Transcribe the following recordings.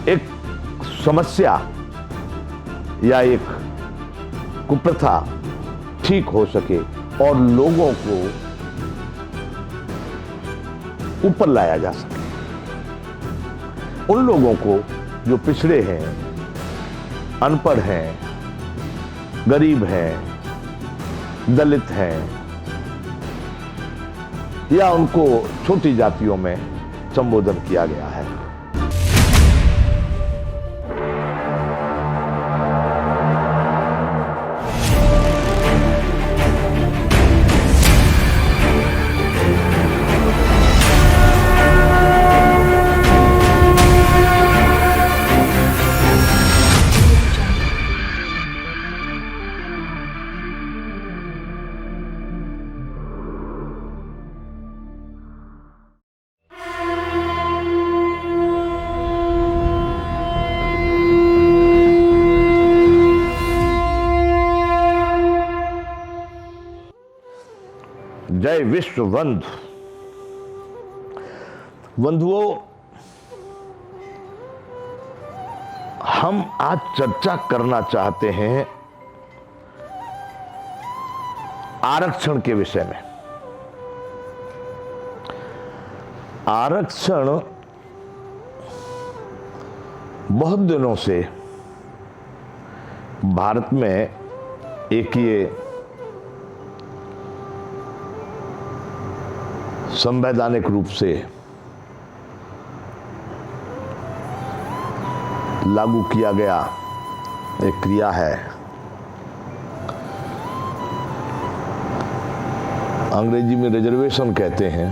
एक समस्या या एक कुप्रथा ठीक हो सके और लोगों को ऊपर लाया जा सके। उन लोगों को जो पिछड़े हैं, अनपढ़ हैं, गरीब हैं, दलित हैं, या उनको छोटी जातियों में संबोधन किया गया है। जय विश्व बंधु। बंधुओं, हम आज चर्चा करना चाहते हैं आरक्षण के विषय में। आरक्षण बहुत दिनों से भारत में एक ये संवैधानिक रूप से लागू किया गया एक क्रिया है। अंग्रेजी में रिजर्वेशन कहते हैं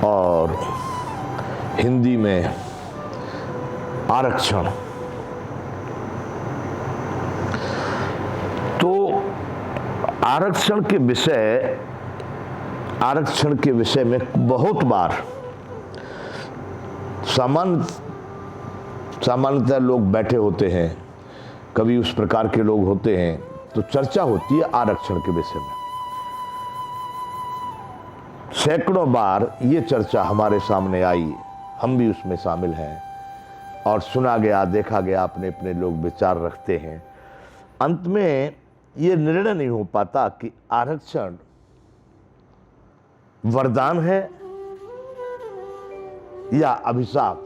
और हिंदी में आरक्षण। आरक्षण के विषय में बहुत बार सामान्यतः लोग बैठे होते हैं, कभी उस प्रकार के लोग होते हैं, तो चर्चा होती है आरक्षण के विषय में। सैकड़ों बार ये चर्चा हमारे सामने आई, हम भी उसमें शामिल हैं और सुना गया, देखा गया, अपने अपने लोग विचार रखते हैं। अंत में ये निर्णय नहीं हो पाता कि आरक्षण वरदान है या अभिशाप,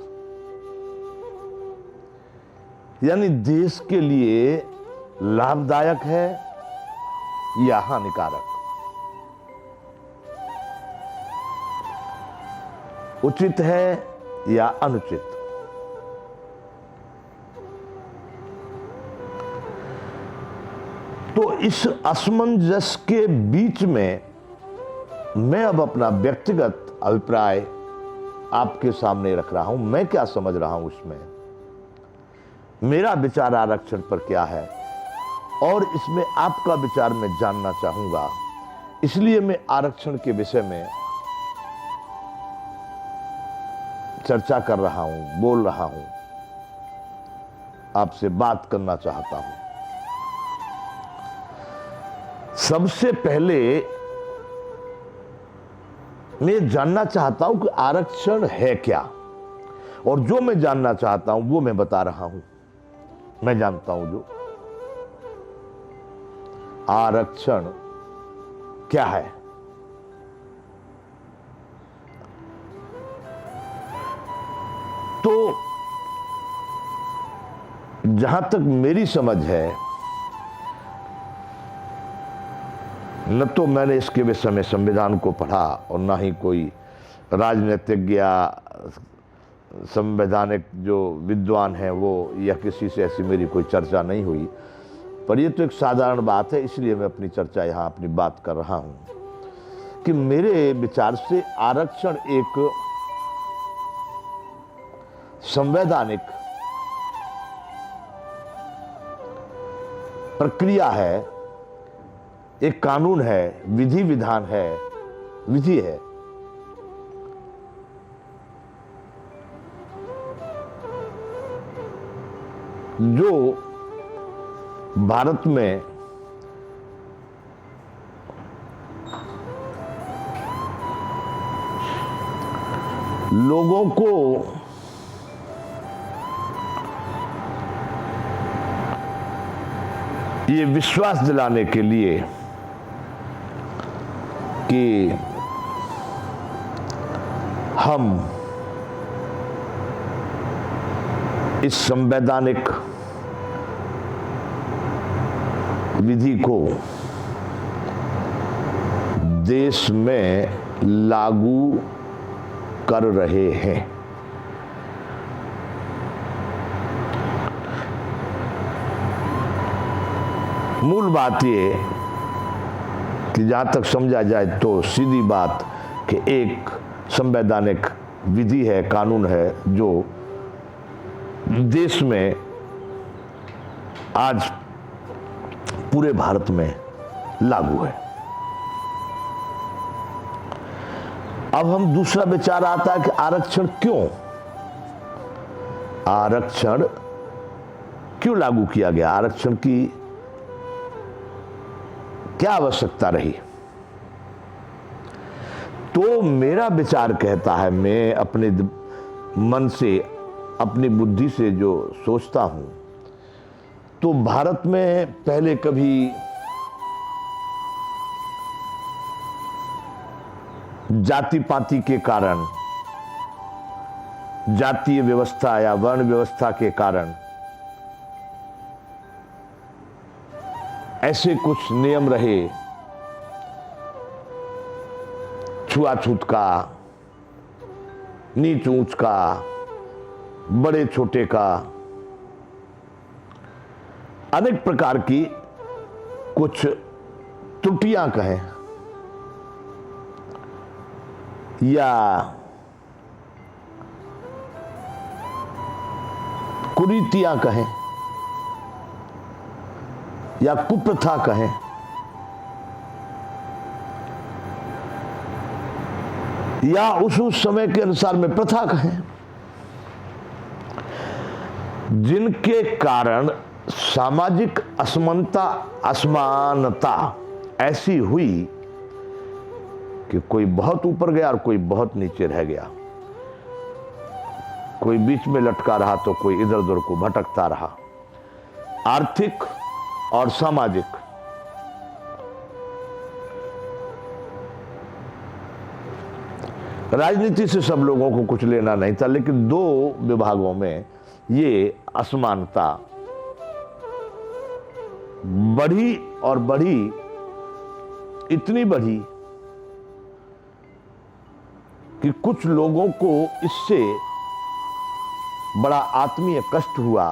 यानी देश के लिए लाभदायक है या हानिकारक, उचित है या अनुचित। तो इस असमंजस के बीच में मैं अब अपना व्यक्तिगत अभिप्राय आपके सामने रख रहा हूं। मैं क्या समझ रहा हूं इसमें, मेरा विचार आरक्षण पर क्या है और इसमें आपका विचार मैं जानना चाहूंगा। इसलिए मैं आरक्षण के विषय में चर्चा कर रहा हूं, बोल रहा हूं, आपसे बात करना चाहता हूं। सबसे पहले मैं जानना चाहता हूं कि आरक्षण है क्या, और जो मैं जानना चाहता हूं वो मैं बता रहा हूं। मैं जानता हूं जो आरक्षण क्या है। तो जहां तक मेरी समझ है, न तो मैंने इसके विषय में संविधान को पढ़ा और ना ही कोई राजनीतिज्ञ या संवैधानिक जो विद्वान हैं वो, या किसी से ऐसी मेरी कोई चर्चा नहीं हुई। पर ये तो एक साधारण बात है, इसलिए मैं अपनी चर्चा यहाँ अपनी बात कर रहा हूँ कि मेरे विचार से आरक्षण एक संवैधानिक प्रक्रिया है, एक कानून है, विधि विधान है, विधि है। जो भारत में लोगों को ये विश्वास दिलाने के लिए कि हम इस संवैधानिक विधि को देश में लागू कर रहे हैं। मूल बात ये कि जहां तक समझा जाए तो सीधी बात कि एक संवैधानिक विधि है, कानून है जो देश में आज पूरे भारत में लागू है। अब हम दूसरा विचार आता है कि आरक्षण क्यों लागू किया गया, आरक्षण की क्या आवश्यकता रही। तो मेरा विचार कहता है, मैं अपने मन से, अपनी बुद्धि से जो सोचता हूं, तो भारत में पहले कभी जाति पाति के कारण, जातीय व्यवस्था या वर्ण व्यवस्था के कारण ऐसे कुछ नियम रहे, छुआछूत का, नीच ऊंच का, बड़े छोटे का, अनेक प्रकार की कुछ त्रुटियां कहें या कुरीतियां कहें या कुप्रथा कहें, या उस समय के अनुसार में प्रथा कहें, जिनके कारण सामाजिक असमानता ऐसी हुई कि कोई बहुत ऊपर गया और कोई बहुत नीचे रह गया, कोई बीच में लटका रहा तो कोई इधर उधर को भटकता रहा। आर्थिक और सामाजिक राजनीति से सब लोगों को कुछ लेना नहीं था, लेकिन दो विभागों में ये असमानता बढ़ी और बढ़ी, इतनी बढ़ी कि कुछ लोगों को इससे बड़ा आत्मीय कष्ट हुआ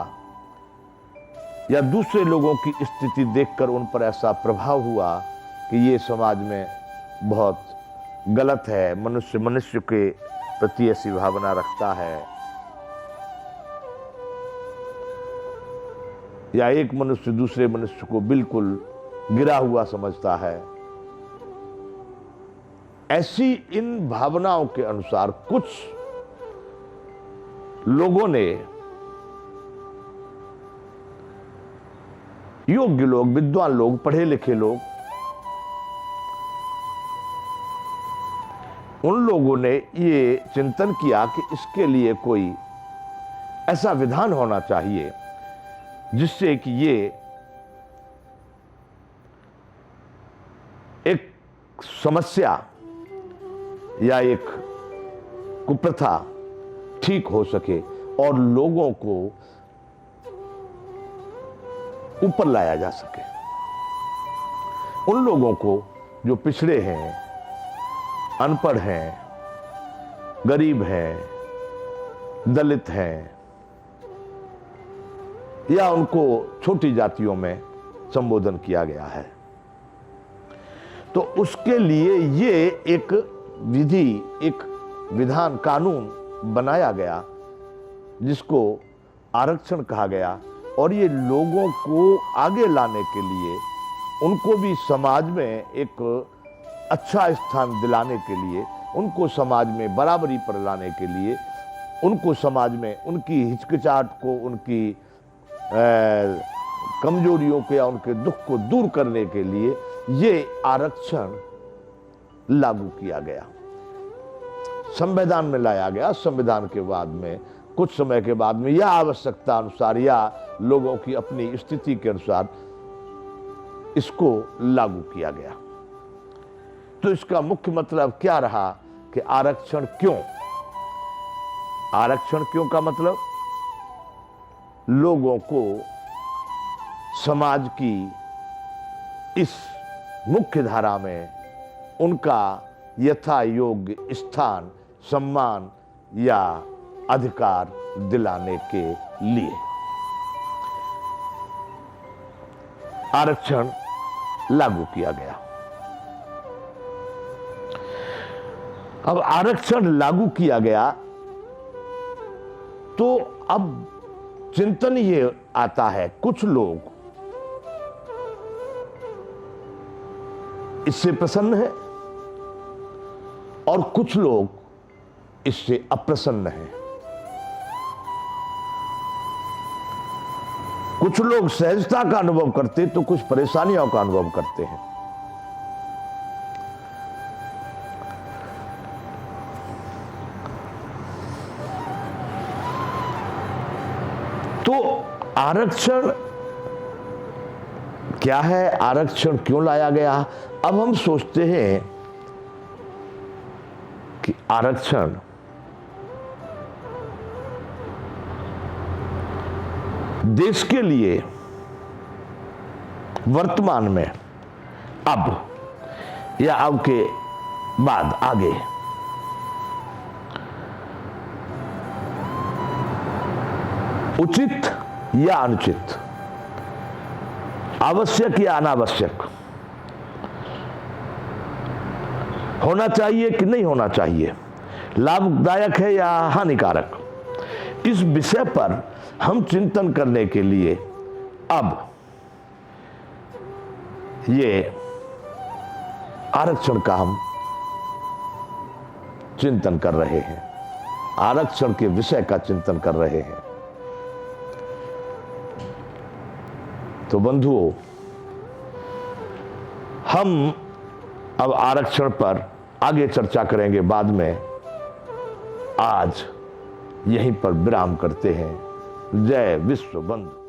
या दूसरे लोगों की स्थिति देखकर उन पर ऐसा प्रभाव हुआ कि ये समाज में बहुत गलत है, मनुष्य मनुष्य के प्रति ऐसी भावना रखता है, या एक मनुष्य दूसरे मनुष्य को बिल्कुल गिरा हुआ समझता है। ऐसी इन भावनाओं के अनुसार कुछ लोगों ने, योग्य लोग, विद्वान लोग, पढ़े लिखे लोग, उन लोगों ने ये चिंतन किया कि इसके लिए कोई ऐसा विधान होना चाहिए जिससे कि ये एक समस्या या एक कुप्रथा ठीक हो सके और लोगों को ऊपर लाया जा सके। उन लोगों को जो पिछड़े हैं, अनपढ़ हैं, गरीब हैं, दलित हैं, या उनको छोटी जातियों में संबोधन किया गया है, तो उसके लिए ये एक विधि, एक विधान, कानून बनाया गया जिसको आरक्षण कहा गया। और ये लोगों को आगे लाने के लिए, उनको भी समाज में एक अच्छा स्थान दिलाने के लिए, उनको समाज में बराबरी पर लाने के लिए, उनको समाज में उनकी हिचकिचाहट को, उनकी कमजोरियों को या उनके दुख को दूर करने के लिए ये आरक्षण लागू किया गया। संविधान में लाया गया। संविधान के बाद में कुछ समय के बाद में या आवश्यकता अनुसार या लोगों की अपनी स्थिति के अनुसार इसको लागू किया गया। तो इसका मुख्य मतलब क्या रहा कि आरक्षण क्यों? आरक्षण क्यों का मतलब लोगों को समाज की इस मुख्य धारा में उनका यथा योग्य स्थान, सम्मान या अधिकार दिलाने के लिए आरक्षण लागू किया गया। अब आरक्षण लागू किया गया तो अब चिंतन ये आता है, कुछ लोग इससे प्रसन्न हैं और कुछ लोग इससे अप्रसन्न हैं। कुछ लोग सहजता का अनुभव करते तो कुछ परेशानियों का अनुभव करते हैं। तो आरक्षण क्या है, आरक्षण क्यों लाया गया? अब हम सोचते हैं कि आरक्षण देश के लिए वर्तमान में अब या अब के बाद आगे उचित या अनुचित, आवश्यक या अनावश्यक, होना चाहिए कि नहीं होना चाहिए, लाभदायक है या हानिकारक, इस विषय पर हम चिंतन करने के लिए अब ये आरक्षण का हम चिंतन कर रहे हैं, आरक्षण के विषय का चिंतन कर रहे हैं। तो बंधुओं, हम अब आरक्षण पर आगे चर्चा करेंगे बाद में। आज यहीं पर विराम करते हैं। जय विश्व बंधु।